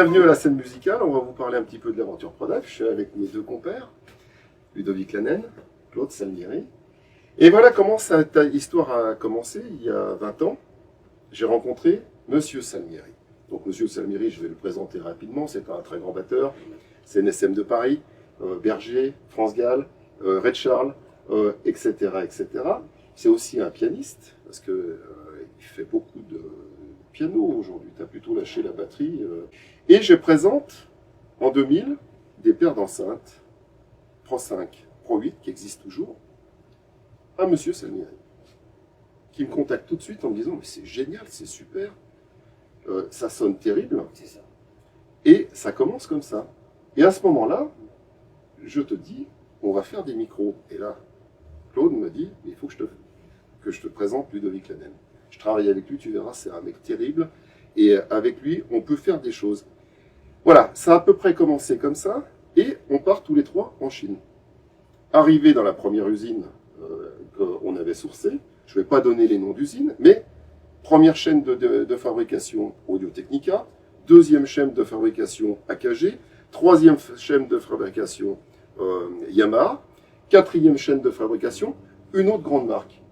Bienvenue à la scène musicale, on va vous parler un petit peu de l'aventure Prodaf. Je suis avec mes deux compères, Ludovic Lanen, Claude Salmieri. Et voilà comment cette histoire a commencé. Il y a 20 ans, j'ai rencontré Monsieur Salmieri. Donc Monsieur Salmieri, je vais le présenter rapidement, c'est un très grand batteur, CNSM de Paris, Berger, France Gall, Red Charles, etc., etc. C'est aussi un pianiste, parce que il fait beaucoup de piano aujourd'hui, tu as plutôt lâché la batterie. Et je présente en 2000 des paires d'enceintes Pro 5, Pro 8 qui existent toujours, à Monsieur Salmieri, qui me contacte tout de suite en me disant mais c'est génial, c'est super, ça sonne terrible, Ça. et ça commence comme ça. Et à ce moment-là, je te dis, on va faire des micros. Et là, Claude me dit, il faut que je te présente Ludovic Lanen. Je travaille avec lui, tu verras, c'est un mec terrible. Et avec lui, on peut faire des choses. Voilà, ça a à peu près commencé comme ça. Et on part tous les trois en Chine. Arrivé dans la première usine qu'on avait sourcée, je ne vais pas donner les noms d'usines, mais première chaîne de fabrication Audio-Technica, deuxième chaîne de fabrication AKG, troisième chaîne de fabrication Yamaha, quatrième chaîne de fabrication, une autre grande marque.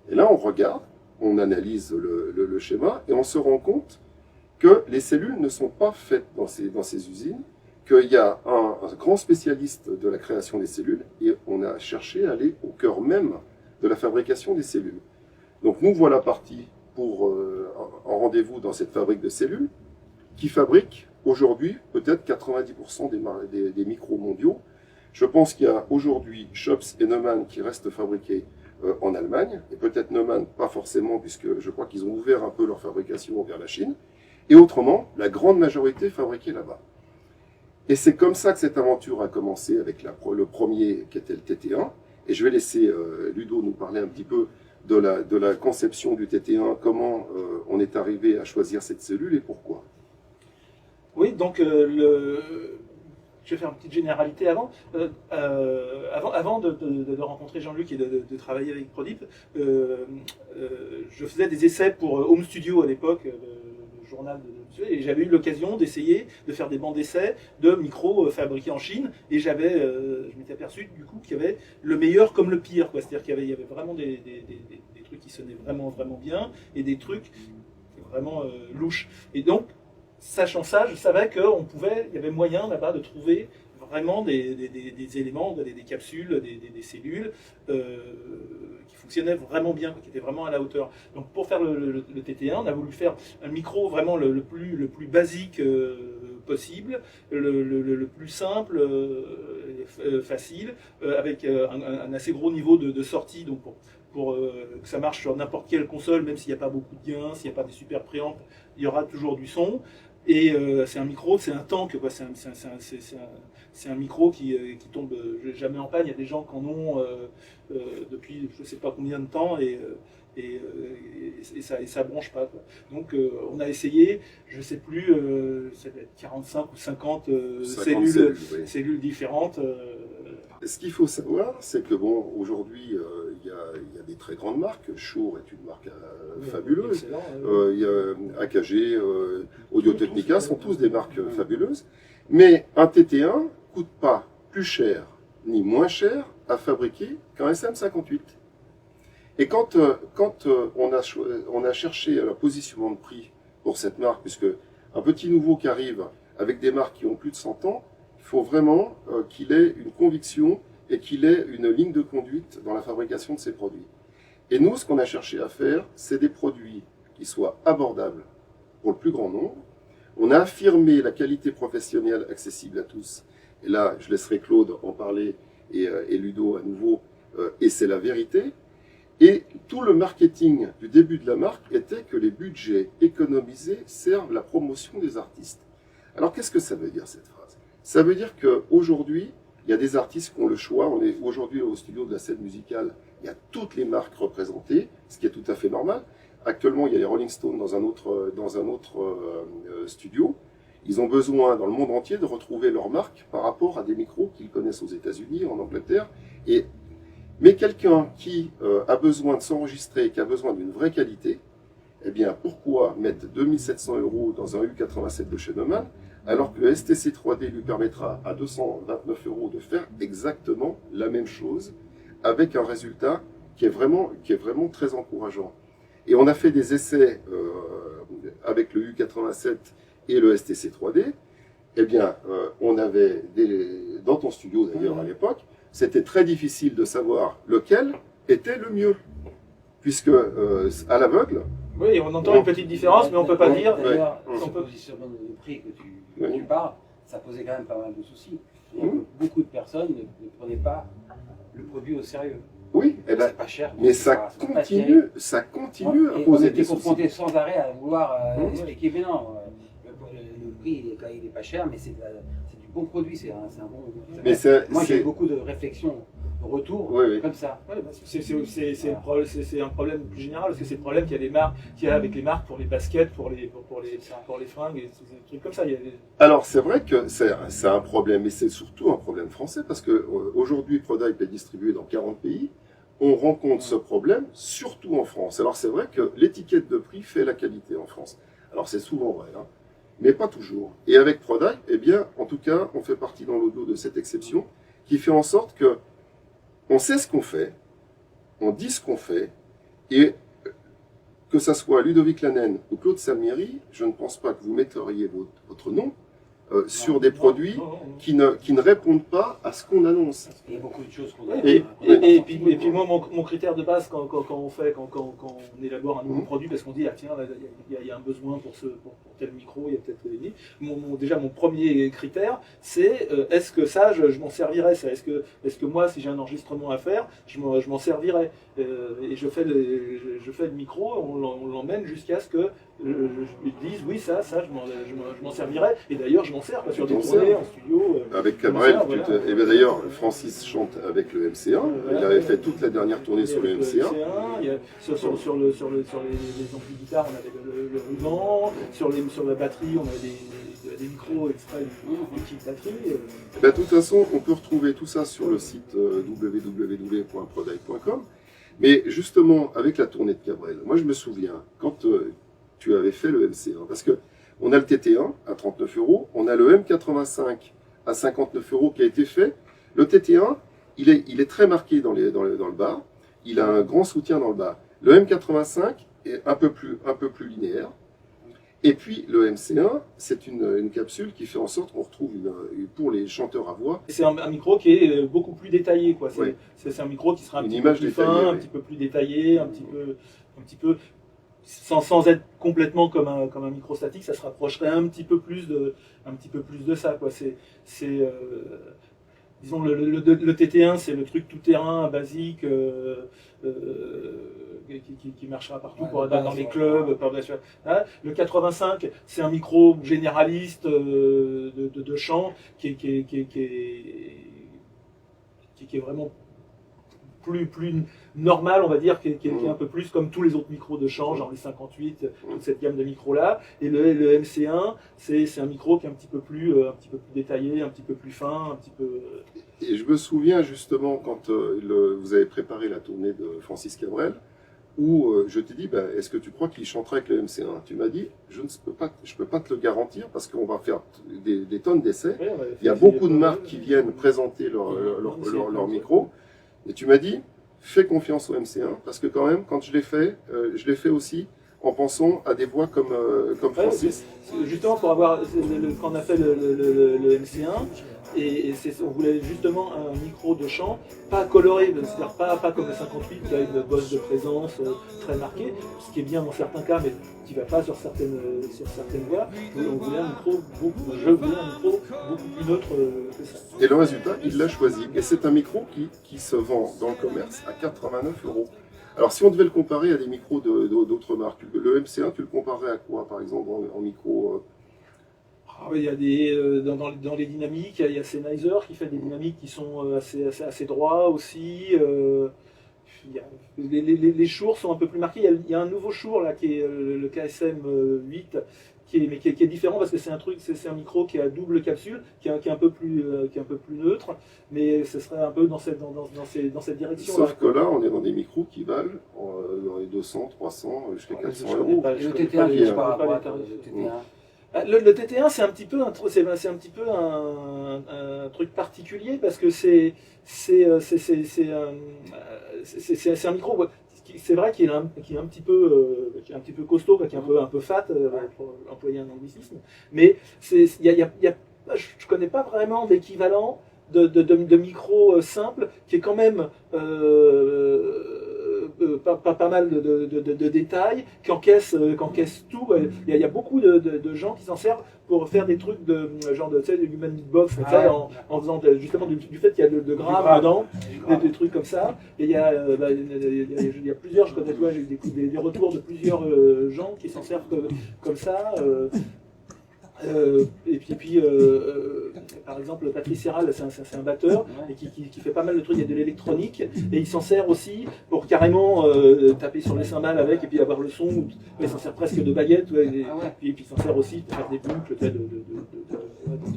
Et là, on regarde, on analyse le schéma et on se rend compte que les cellules ne sont pas faites dans ces usines, qu'il y a un grand spécialiste de la création des cellules et on a cherché à aller au cœur même de la fabrication des cellules. Donc nous voilà partis pour en rendez-vous dans cette fabrique de cellules qui fabrique aujourd'hui peut-être 90% des micros mondiaux. Je pense qu'il y a aujourd'hui Schoeps et Neumann qui restent fabriqués en Allemagne, et peut-être Neumann pas forcément, puisque je crois qu'ils ont ouvert un peu leur fabrication vers la Chine, et autrement, la grande majorité fabriquée là-bas. Et c'est comme ça que cette aventure a commencé avec le premier qui était le TT1, et je vais laisser Ludo nous parler un petit peu de la conception du TT1, comment on est arrivé à choisir cette cellule et pourquoi. Oui, donc je vais faire une petite généralité avant. Avant de rencontrer Jean-Luc et de travailler avec Prodip, je faisais des essais pour Home Studio à l'époque, le journal et j'avais eu l'occasion d'essayer de faire des bancs d'essai de micros fabriqués en Chine, et je m'étais aperçu du coup qu'il y avait le meilleur comme le pire, c'est-à-dire qu'il y avait vraiment des trucs qui sonnaient vraiment bien, et des trucs vraiment louches. Et donc, sachant ça, je savais qu'il y avait moyen là-bas de trouver vraiment des éléments, des capsules, des cellules qui fonctionnaient vraiment bien, qui étaient vraiment à la hauteur. Donc pour faire le TT1, on a voulu faire un micro vraiment le plus basique possible, le plus simple, facile, avec un assez gros niveau de sortie, donc pour que ça marche sur n'importe quelle console, même s'il n'y a pas beaucoup de gains, s'il n'y a pas des super préamps, il y aura toujours du son. Et c'est un micro, c'est un tank, quoi. C'est un micro qui tombe jamais en panne. Il y a des gens qui en ont depuis je ne sais pas combien de temps, et ça bronche pas, quoi. Donc on a essayé, je ne sais plus, ça va être 45 ou 50 cellules différentes. Ce qu'il faut savoir, c'est que bon, aujourd'hui, il y a des très grandes marques. Shure est une marque fabuleuse. Il y a AKG, Audio-Technica, sont tous des marques fabuleuses. Mais un TT1 coûte pas plus cher ni moins cher à fabriquer qu'un SM58. Et quand on a cherché le positionnement de prix pour cette marque, puisque un petit nouveau qui arrive avec des marques qui ont plus de 100 ans, il faut vraiment qu'il ait une conviction et qu'il ait une ligne de conduite dans la fabrication de ses produits. Et nous, ce qu'on a cherché à faire, c'est des produits qui soient abordables pour le plus grand nombre. On a affirmé la qualité professionnelle accessible à tous. Et là, je laisserai Claude en parler et Ludo à nouveau, et c'est la vérité. Et tout le marketing du début de la marque était que les budgets économisés servent la promotion des artistes. Alors qu'est-ce que ça veut dire cette phrase? Ça veut dire qu'aujourd'hui, il y a des artistes qui ont le choix. On est aujourd'hui au studio de la scène musicale, il y a toutes les marques représentées, ce qui est tout à fait normal. Actuellement, il y a les Rolling Stones dans un autre studio. Ils ont besoin, dans le monde entier, de retrouver leur marque par rapport à des micros qu'ils connaissent aux États-Unis, en Angleterre. Mais quelqu'un qui a besoin de s'enregistrer, qui a besoin d'une vraie qualité, eh bien, pourquoi mettre 2700 € dans un U87 de chez Neumann alors que le STC 3D lui permettra à 229 € de faire exactement la même chose, avec un résultat qui est vraiment très encourageant. Et on a fait des essais avec le U87 et le STC 3D. Eh bien, on avait dans ton studio d'ailleurs à l'époque, c'était très difficile de savoir lequel était le mieux, puisque à l'aveugle. Oui, on entend une petite différence, mais on ne peut pas dire. D'ailleurs, Ouais. ce positionnement de prix que tu parles, ça posait quand même pas mal de soucis. Beaucoup de personnes ne prenaient pas le produit au sérieux. Oui, eh ben, C'est pas cher. mais ça continue à Et on poser était des soucis. confrontés sans arrêt à vouloir expliquer, mais non, le prix il est pas cher, mais c'est du bon produit, c'est un bon. Mais Moi j'ai eu beaucoup de réflexions, de retours comme ça. Ouais, bah, c'est un problème plus général, parce que c'est le problème qu'il y a avec les marques pour les baskets, pour les fringues, et des trucs comme ça. Alors c'est vrai que c'est un problème, mais c'est surtout un problème français, parce que aujourd'hui Prodype est distribué dans 40 pays. On rencontre ce problème surtout en France. Alors c'est vrai que l'étiquette de prix fait la qualité en France. Alors c'est souvent vrai, hein, mais pas toujours. Et avec Prodype, eh bien, en tout cas, on fait partie dans le lot de cette exception qui fait en sorte que on sait ce qu'on fait, on dit ce qu'on fait, et que ça soit Ludovic Lanen ou Claude Salmieri, je ne pense pas que vous metteriez votre nom sur des produits qui ne répondent pas à ce qu'on annonce. Il y a beaucoup de choses qu'on Et puis moi, mon critère de base quand on élabore un nouveau produit, parce qu'on dit, ah tiens, il y a un besoin pour tel micro, il y a peut-être déjà mon premier critère, c'est est-ce que ça, je m'en servirais, ça, est-ce que moi, si j'ai un enregistrement à faire, je m'en servirais, et je fais le micro, on l'emmène jusqu'à ce que je lui dise, oui, ça, je m'en servirais, et d'ailleurs, je m'en sers, sur des tournées, en studio. Avec Cabrel, voilà. et bien d'ailleurs, Francis chante avec le MC1, il avait fait toute la dernière tournée sur le MC1. Sur les amplis guitare, on avait le ruban, sur la batterie, on avait des micros extraits d'une petite batterie. De toute façon, on peut retrouver tout ça sur le site www.prodype.com. Mais justement, avec la tournée de Cabrel, moi je me souviens, quand tu avais fait le MC1, parce que on a le TT1 à 39 €, on a le M85 à 59 € qui a été fait. Le TT1, il est très marqué dans le bas, il a un grand soutien dans le bas. Le M85 est un peu plus linéaire. Et puis le MC1, c'est une capsule qui fait en sorte qu'on retrouve pour les chanteurs à voix. C'est un micro qui est beaucoup plus détaillé, quoi. Oui. C'est un micro qui sera un Une petit image peu plus détaillée, fin, oui. un petit peu plus détaillé, un petit peu sans être complètement comme un micro statique, ça se rapprocherait un petit peu plus de ça, quoi. Disons le TT1, c'est le truc tout terrain basique qui marchera partout dans les clubs. Le 85, c'est un micro généraliste de chant qui est vraiment plus normal, on va dire, qui est un peu plus comme tous les autres micros de chant, genre les 58, toute cette gamme de micros là. Et le MC1, c'est un micro qui est un petit peu plus détaillé, un petit peu plus fin, un petit peu. Et je me souviens justement quand vous avez préparé la tournée de Francis Cabrel, où je t'ai dit, est-ce que tu crois qu'il chanterait avec le MC1? Tu m'as dit, je peux pas te le garantir parce qu'on va faire des tonnes d'essais. Ouais, Il y a beaucoup de marques qui viennent présenter leur micro. Et tu m'as dit, fais confiance au MC1, parce que quand même, quand je l'ai fait aussi en pensant à des voix comme Francis. Justement, pour avoir, quand on a fait le MC1, on voulait justement un micro de chant pas coloré, c'est-à-dire pas comme le 58 qui a une bosse de présence très marquée, ce qui est bien dans certains cas, mais qui ne va pas sur certaines voix. On voulait un micro beaucoup plus neutre que ça. Et le résultat, il l'a choisi. Et c'est un micro qui se vend dans le commerce à 89 €. Alors si on devait le comparer à des micros d'autres marques, le MC1, tu le comparerais à quoi par exemple en micro Il y a dans les dynamiques, il y a Sennheiser qui fait des dynamiques qui sont assez droits aussi. Les Shure sont un peu plus marqués. Il y a un nouveau Shure là qui est le KSM 8 qui est différent parce que c'est un micro qui a double capsule, qui est un peu plus neutre, mais ce serait un peu dans cette direction. Sauf que là, on est dans des micros qui valent dans les 200, 300, jusqu'à 400 €. Le TT1, je sais pas, le TT1. Le TT1, c'est un petit peu un truc particulier parce que c'est un micro. C'est vrai qu'il est un petit peu costaud, qui est un peu fat, pour employer un anglicisme. Mais je connais pas vraiment d'équivalent de micro simple qui est quand même pas mal de détails, qui encaisse tout. Il y a beaucoup de gens qui s'en servent pour faire des trucs de genre de human beatbox, en faisant justement du fait qu'il y a de grave dedans, des trucs comme ça. Et il y a plusieurs, je connais, j'ai eu des retours de plusieurs gens qui s'en servent comme ça. Et puis par exemple, Patrice Serral, c'est un batteur et qui fait pas mal de trucs, il y a de l'électronique et il s'en sert aussi pour carrément taper sur les cymbales avec et puis avoir le son. Il s'en sert presque de baguette, et puis il s'en sert aussi pour faire des boucles, de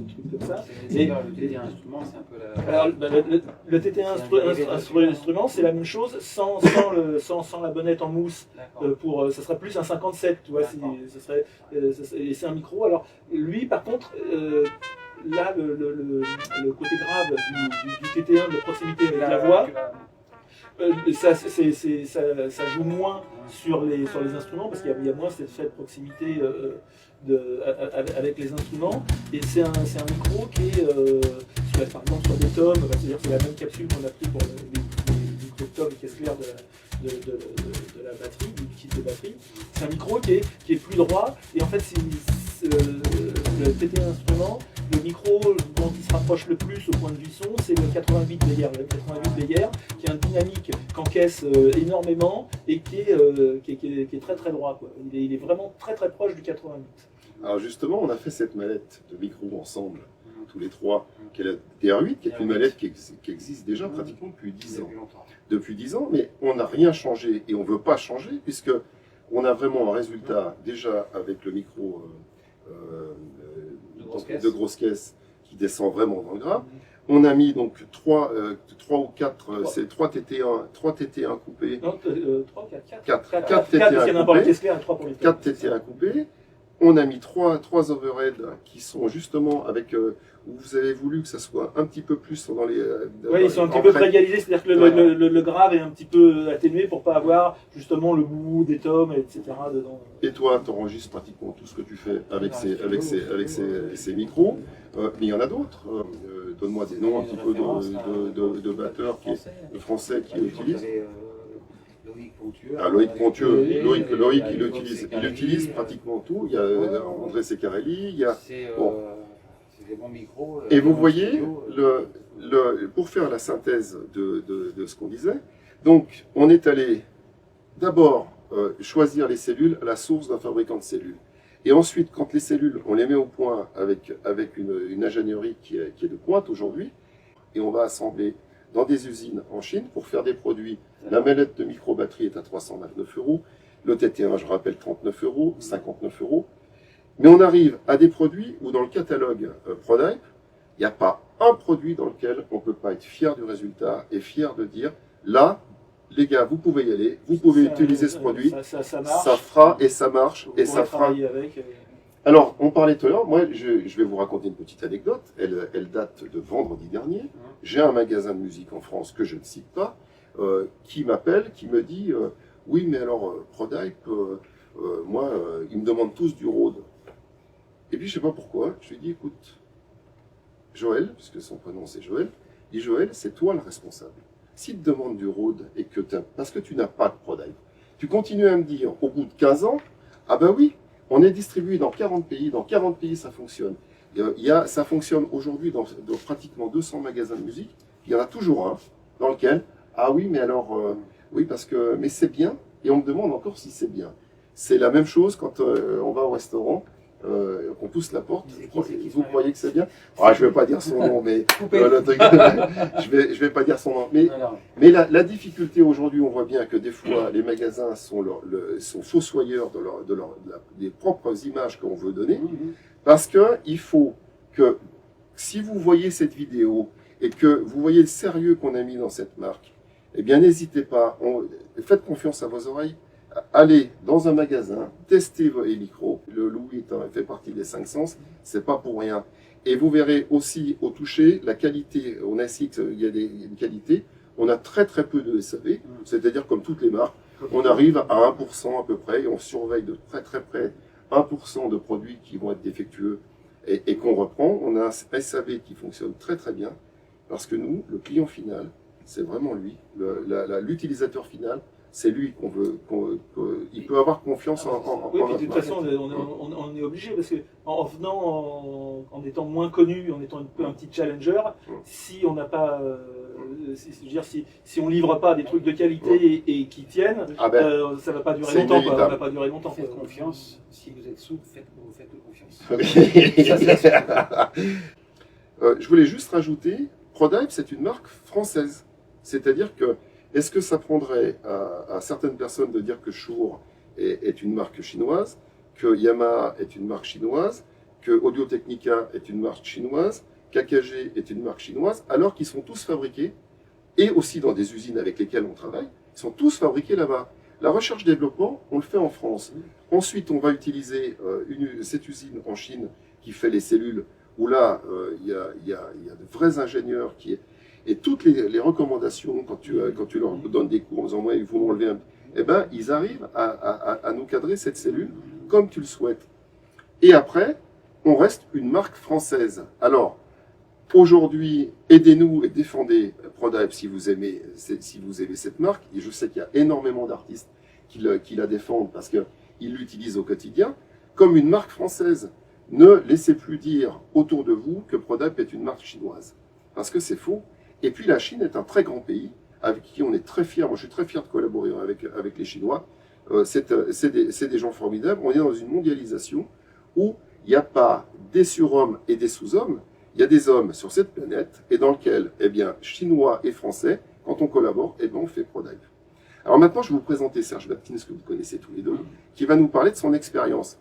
trucs comme ça. Et le TT1 instrument, c'est un peu la. Alors, le TT1 instrument, c'est la même chose sans la bonnette en mousse. Ça serait plus un 57, tu vois, et c'est un micro. Alors, lui, par contre, là, le côté grave du TT1 de proximité avec la voix, ça joue moins sur les instruments parce qu'il y a moins cette proximité avec les instruments. Et c'est un micro qui est, par exemple, sur des tomes, c'est-à-dire que c'est la même capsule qu'on a pris pour les micros de tomes et caisse claire de la batterie, du kit de batterie. C'est un micro qui est plus droit et en fait, le TT instrument, le micro dont il se rapproche le plus au point de vue son, c'est le 88 Beyer. Le 88 Beyer qui a une dynamique qu'encaisse énormément et qui est très très droit, quoi. Il est vraiment très très proche du 88. Alors justement, on a fait cette mallette de micro ensemble, tous les trois, qui est la DR8, qui est une mallette qui existe déjà pratiquement depuis 10 ans. Depuis 10 ans, mais on n'a rien changé et on ne veut pas changer puisque on a vraiment un résultat déjà avec le micro de grosse caisse qui descend vraiment dans le grave. On a mis donc 3 ou 4, c'est 3 TT1 coupés. Non, 3, 4 TT1 coupés. 4 TT1 coupés. On a mis 3 overheads qui sont justement avec où vous avez voulu que ça soit un petit peu plus dans les. Oui, ils sont un petit peu préalisés, c'est-à-dire que le grave est un petit peu atténué pour pas avoir justement le bout des tomes, etc. dedans. Et toi, tu enregistres pratiquement tout ce que tu fais avec ces micros. Mais il y en a d'autres. Donne-moi des noms un petit peu de batteurs de français qui l'utilisent. Loïc Pontieux, Loïc il utilise pratiquement tout. Il y a André Secarelli, il y a. Des bons micros, et vous voyez, pour faire la synthèse de ce qu'on disait, donc on est allé d'abord choisir les cellules à la source d'un fabricant de cellules. Et ensuite, quand les cellules, on les met au point avec une ingénierie qui est de pointe aujourd'hui, et on va assembler dans des usines en Chine pour faire des produits. La mallette de micro-batterie est à 329 €, le TT1, je rappelle, 39 €, 59 €. Mais on arrive à des produits où dans le catalogue ProDype, il n'y a pas un produit dans lequel on ne peut pas être fier du résultat et fier de dire, là, les gars, vous pouvez y aller, vous pouvez utiliser ce produit, ça fera et ça marche et ça fera. Avec. Alors, on parlait tout à l'heure, moi je vais vous raconter une petite anecdote, elle date de vendredi dernier. J'ai un magasin de musique en France que je ne cite pas, qui m'appelle, qui me dit, oui mais alors ProDype, moi, ils me demandent tous du Rode. Et puis je ne sais pas pourquoi, je lui dis, écoute, Joël, puisque son prénom c'est Joël, dit Joël, c'est toi le responsable. S'il te demande du Rode, et parce que tu n'as pas de ProDype, tu continues à me dire, au bout de 15 ans, ah ben oui, on est distribué dans 40 pays ça fonctionne. Ça fonctionne aujourd'hui dans pratiquement 200 magasins de musique, il y en a toujours un dans lequel, ah oui, mais alors, oui, mais c'est bien, et on me demande encore si c'est bien. C'est la même chose quand on va au restaurant, qu'on pousse la porte, vous croyez que c'est bien? Ah, je ne vais pas dire son nom, mais je vais pas dire son nom. Mais la difficulté aujourd'hui, on voit bien que des fois, les magasins sont fossoyeurs des propres images qu'on veut donner, parce qu'il faut que, si vous voyez cette vidéo et que vous voyez le sérieux qu'on a mis dans cette marque, eh bien n'hésitez pas, faites confiance à vos oreilles. Allez dans un magasin, testez les micros. Le Louis fait partie des 5 sens, c'est pas pour rien. Et vous verrez aussi au toucher la qualité. On a ici qu'il y a une qualité. On a très très peu de SAV, c'est-à-dire comme toutes les marques, on arrive à 1% à peu près et on surveille de très très près 1% de produits qui vont être défectueux et qu'on reprend. On a un SAV qui fonctionne très très bien parce que nous, le client final, c'est vraiment lui, l'utilisateur final. C'est lui qu'on veut, il peut avoir confiance en oui, puis de toute façon, on est obligé, parce qu'en venant, en étant moins connu, en étant un petit challenger, si on n'a pas, je veux dire, si on livre pas des trucs de qualité et qui tiennent, ça va pas durer longtemps. Ça va pas durer longtemps. Faites confiance, si vous êtes souple, faites-nous confiance. Je voulais juste rajouter, Prodhype, c'est une marque française. C'est-à-dire que est-ce que ça prendrait à certaines personnes de dire que Shure est une marque chinoise, que Yamaha est une marque chinoise, que Audio-Technica est une marque chinoise, qu'AKG est une marque chinoise, alors qu'ils sont tous fabriqués, et aussi dans des usines avec lesquelles on travaille, ils sont tous fabriqués là-bas. La recherche-développement, on le fait en France. Ensuite, on va utiliser cette usine en Chine qui fait les cellules, où là, il y a de vrais ingénieurs qui... Et toutes les recommandations, quand tu leur donnes des cours en disant, moi, il faut m'enlever un... Eh ben, ils arrivent à nous cadrer cette cellule comme tu le souhaites. Et après, on reste une marque française. Alors, aujourd'hui, aidez-nous et défendez Prodhype si vous aimez cette marque. Et je sais qu'il y a énormément d'artistes qui la défendent parce qu'ils l'utilisent au quotidien. Comme une marque française, ne laissez plus dire autour de vous que Prodhype est une marque chinoise. Parce que c'est faux. Et puis la Chine est un très grand pays avec qui on est très fiers. Moi, je suis très fier de collaborer avec les Chinois. C'est des gens formidables. On est dans une mondialisation où il n'y a pas des surhommes et des sous-hommes. Il y a des hommes sur cette planète et dans lequel, eh bien, Chinois et Français, quand on collabore, eh bien, on fait Prodhype. Alors maintenant, je vais vous présenter Serge Baptine, que vous connaissez tous les deux, qui va nous parler de son expérience.